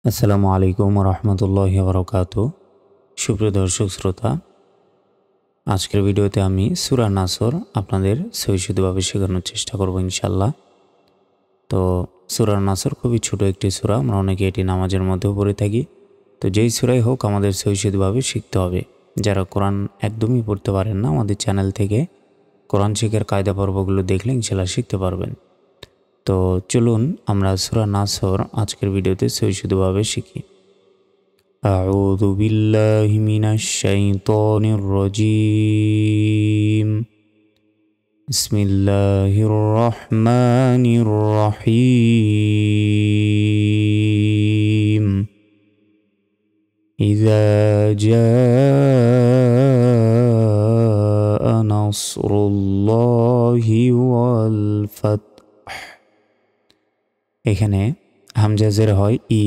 আসসালামু আলাইকুম রহমতুল্লাহি বারাকাতুহু। সুপ্রিয় দর্শক শ্রোতা, আজকের ভিডিওতে আমি সূরা নাসর আপনাদের সহিষ্ণুভাবে শেখানোর চেষ্টা করব ইনশাল্লাহ। তো সূরা নাসর খুবই ছোট একটি সূরা, আমরা অনেকে এটি নামাজের মধ্যেও পড়ে থাকি। তো যেই সূরাই হোক আমাদের সহিষ্ণুভাবে শিখতে হবে। যারা কোরআন একদমই পড়তে পারেন না, আমাদের চ্যানেল থেকে কোরআন শেখার কায়দা পর্বগুলো দেখলে ইনশাল্লাহ শিখতে পারবেন। তো চলুন আমরা সূরা নাসর আজকের ভিডিওতে সহিষ্ণুভাবে শিখি। أعوذ بالله من الشيطان الرجيم. بسم الله الرحمن الرحيم. إذا جاء نصر الله والفتح. এখানে হামজা জের হয় ই,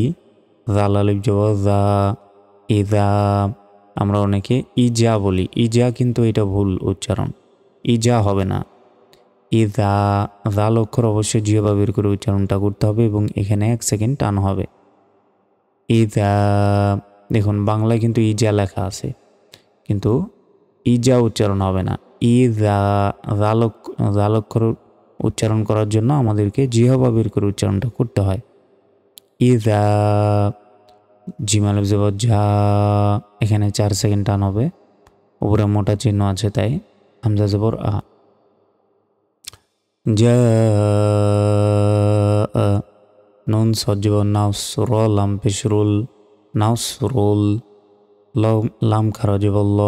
জাল আলিফ জবর জা, ইজা। আমরা অনেকে ইজা বলি, ইজা কিন্তু এটা ভুল উচ্চারণ, ইজা হবে না। ইজা, জাল অক্ষর অবশ্যই জিহ্বা বের করে উচ্চারণটা করতে হবে এবং এখানে 1 সেকেন্ড টান হবে। ইজা, দেখুন বাংলায় কিন্তু ইজা লেখা আছে, কিন্তু ইজা উচ্চারণ হবে না। ইজা, জাল অক্ষর উচ্চারণ করার জন্য আমাদেরকে জিহ্বা বের করে উচ্চারণটা করতে হয়। ইজা, জিম আলিফ জবর ঝা, এখানে 4 সেকেন্ড টান হবে, উপরে মোটা চিহ্ন আছে তাই। হামজা জবর আ, জা, নুন সদ জবর নাসর, লাম পেশরুল, নাসরুল, লাম খারা জবর ল,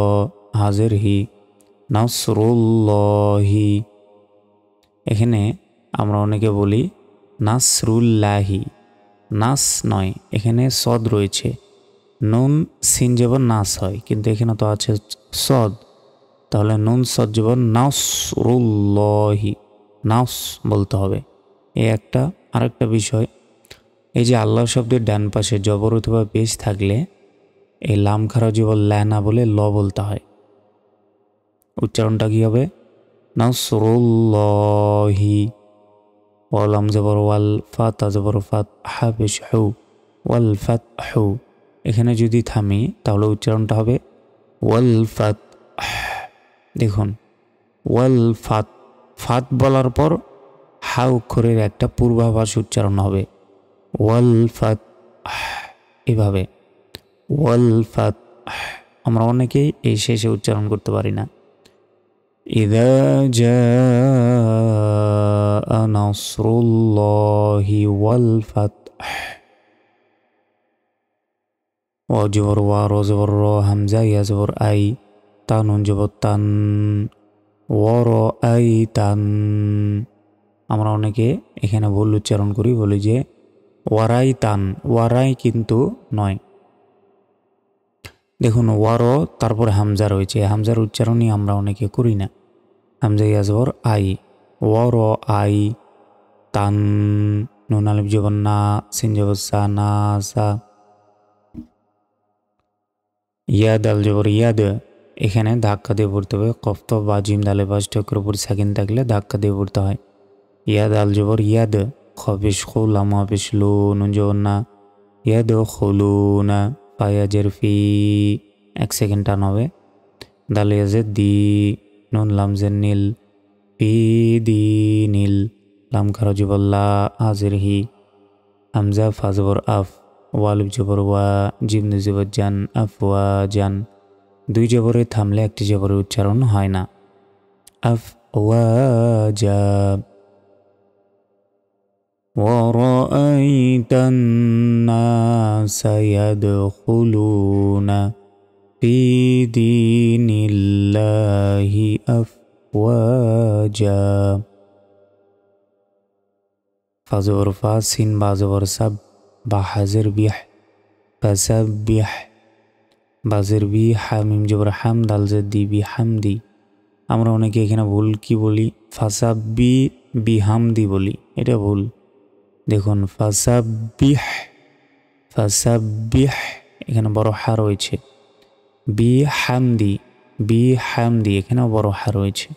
হাজের হি, নাসরুল্লাহি। এখানে আমরা অনেকে বলি নাসরুল্লাহি, নাস নয়, এখানে সদ রয়েছে। নুন সিন যেমন নাস হয়, কিন্তু এখানে তো আছে সদ, তাহলে নুন সদ যেমন নাসরুল্লাহি, নাস বলতে হবে। এই একটা আরেকটা বিষয়, এই যে আল্লাহ শব্দের ডান পাশে জবর অথবা পেশ থাকলে এই লাম খারা জীবন ল্যা না বলে ল বলতে হয়। উচ্চারণটা কি হবে? নাসরুল্লাহি। ওয়ালাম জবর ওয়াল, ফাতা জবর ফাত, হা পেশ হু, ওয়াল ফাত হু। এখানে যদি থামি তাহলে উচ্চারণটা হবে ওয়াল ফাত। দেখুন ওয়াল ফাত, ফাত বলার পর হা অক্ষরের একটা পূর্বাভাস উচ্চারণ হবে, ওয়াল ফাত, এভাবে ওয়াল ফাত। আমরা অনেকেই এই শেষে উচ্চারণ করতে পারি না। ইযা জাআ নাসরুল্লাহি ওয়াল ফাতহ। ওয়া জবর ওয়া, র জবর র, হামজা ইয়া জবর আই, তা নুন জবর তান, ওয়া র আই তান। আমরা অনেকে এখানে ভুল উচ্চারণ করি, বলি যে ওয়ারাই তান, ওয়ারাই কিন্তু নয়। দেখুন ওয়ার তারপর হামজা রয়েছে, হামজার উচ্চারণই আমরা অনেকে করি না। হামজা ইয়া জবর আই, ওয়ার আই তান, নুন আলিফ জবর না, সিন জবর সা, না সা। ইয়াদ আল জবর ইয়াদ, এখানে ধাক্কা দিয়ে পড়তে হবে। কফত বা জিম দালে বাসটকের উপর সাকিন থাকলে ধাক্কা দিয়ে পড়তে হয়। ইয়াদ আল জবর ইয়াদ, খবিস খু, লামা পেশ লু, নুন জবর না, ইয়াদ খুলু না, ফায়াজের ফি, 1 সেকেন্ড টান হবে। দালিয়াজের দি, নুন লামজের নীল, ফি দি নীল, লাম খারা জবল্লা, হাজের হি, হামজা ফা জবর আফ, ওয়ালিফ জবর ওয়া, জিম জবর জান, আফওয়া জান। 2 জবরে থামলে 1টি জবরের উচ্চারণ হয় না। আফ ওয়া জা। وَرَأَيْتَ النَّاسَ يَدْخُلُونَ فِي دِينِ اللَّهِ أَفْوَاجًا. ফা জবর ফা, সিন বা জবর সাব, বা হাজের বিহ, ফাসাব্বিহ, বাজের বি, হামিম জবর হাম, দাল জের দি, বিহামদি। আমরা অনেকে এখানে ভুল কি বলি, ফাসাব্বি বিহামদি বলি, এটা ভুল। দেখুন ফাসাব্বিহ, ফাসাব্বিহ, এখানে বড় হা রয়েছে। বিহামদি, বিহামদি, এখানেও বড় হা রয়েছে।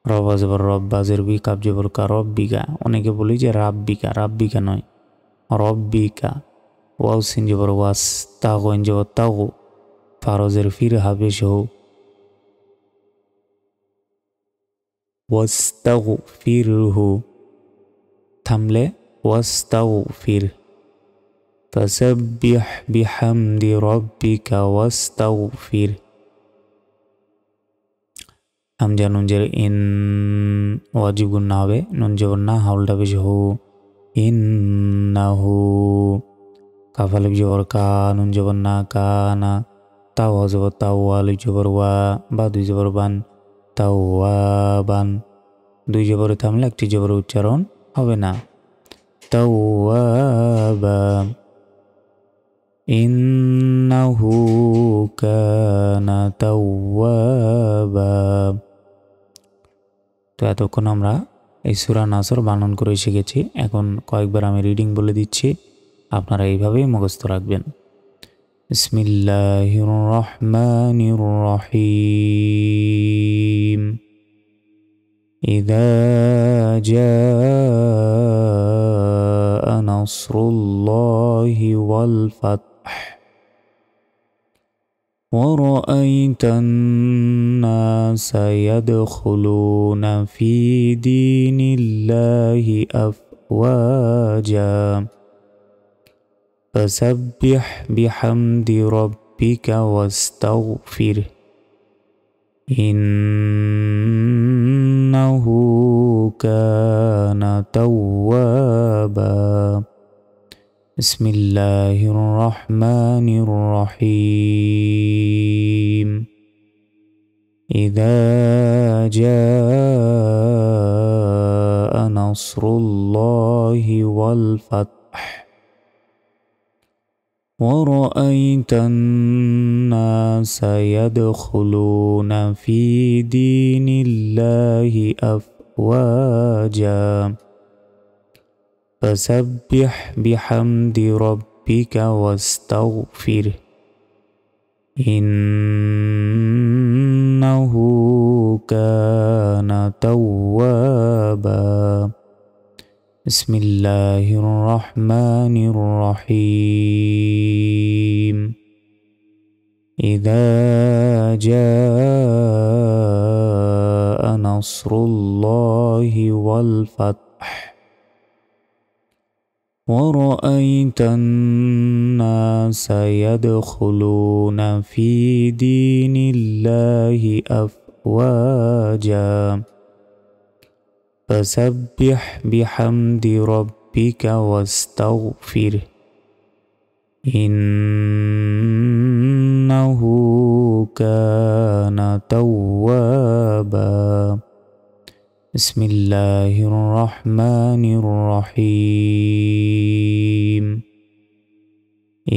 রবা জবর রব, বাজের বি, কাব জবর কা, রব্বিকা। অনেকে বলি যে রাব্বিকা, রাব্বিকা নয়, রব্বিকা। ওয়াও সিন জবর ওয়াস, তা গইন জবর তাও, ফারজের ফির হাফেশ হো, ওয়াস্তাগফিরহু, থামলে ওয়াস্তাগফির, ফাসাব্বিহ বিহামদি রাব্বিকা ওয়াস্তাগফির। হামজা নুন জের ইন, ওয়াজিব গুন্না হবে, নুন জবর না, হাউলটা পেশ হু, ইন্নাহু, কাফ আলিফ জবর কা, নুন জবর না, কানা, তাও জবর তাও, আলিফ জবর ওয়া, বা দুই জবর বান, তাওয়াবান, দুই জবরে থামলে একটি জবর উচ্চারণ হবে না। তাওয়াবা, ইন্নাহু কানা তাওয়াবা। তো এতক্ষণ আমরা এই সূরা নাসর বানান করে শিখেছি। এখন কয়েকবার আমি রিডিং বলে দিচ্ছি, আপনারা এইভাবেই মুখস্থ রাখবেন। বিসমিল্লাহির রহমানির রহিম। ইযা জাআ নাসরুল্লাহি ওয়াল ফাতহ ورأيت الناس يدخلون في دين الله أفواجا فسبح بحمد ربك واستغفره إنه كان توابا بسم الله الرحمن الرحيم إذا جاء نصر الله والفتح ورأيت الناس يدخلون في دين الله أفواجا فسبح بحمد ربك واستغفره إنه كان توابا بسم الله الرحمن الرحيم إذا جاء نصر الله والفتح ورأيت الناس يدخلون في دين الله أفواجا فسبح بحمد ربك واستغفره إنه كان توابا بسم الله الرحمن الرحيم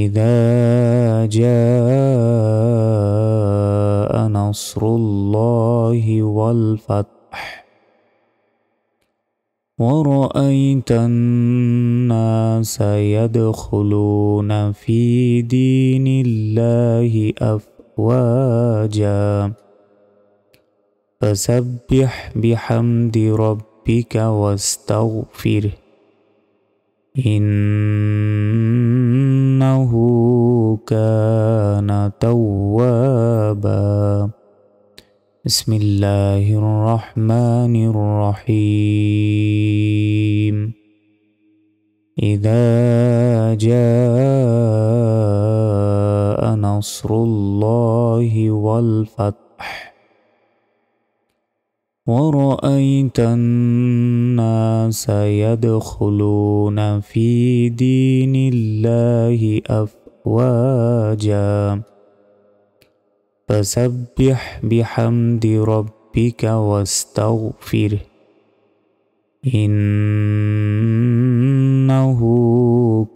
إذا جاء نصر الله والفتح ورأيت الناس يدخلون في دين الله أفواجا فسبح بحمد ربك واستغفره إنه كان توابا بسم الله الرحمن الرحيم إذا جاء نصر الله والفتح ورأيت الناس يدخلون في دين الله أفواجا فسبح بحمد ربك واستغفره إنه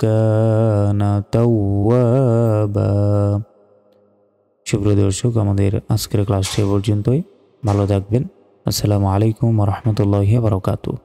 كان توابا। সুপ্রিয় দর্শক, আমাদের আজকের ক্লাসটি পর্যন্তই। ভালো থাকবেন। আসসালামু আলাইকুম ওয়া রাহমাতুল্লাহি ওয়া বারাকাতুহু।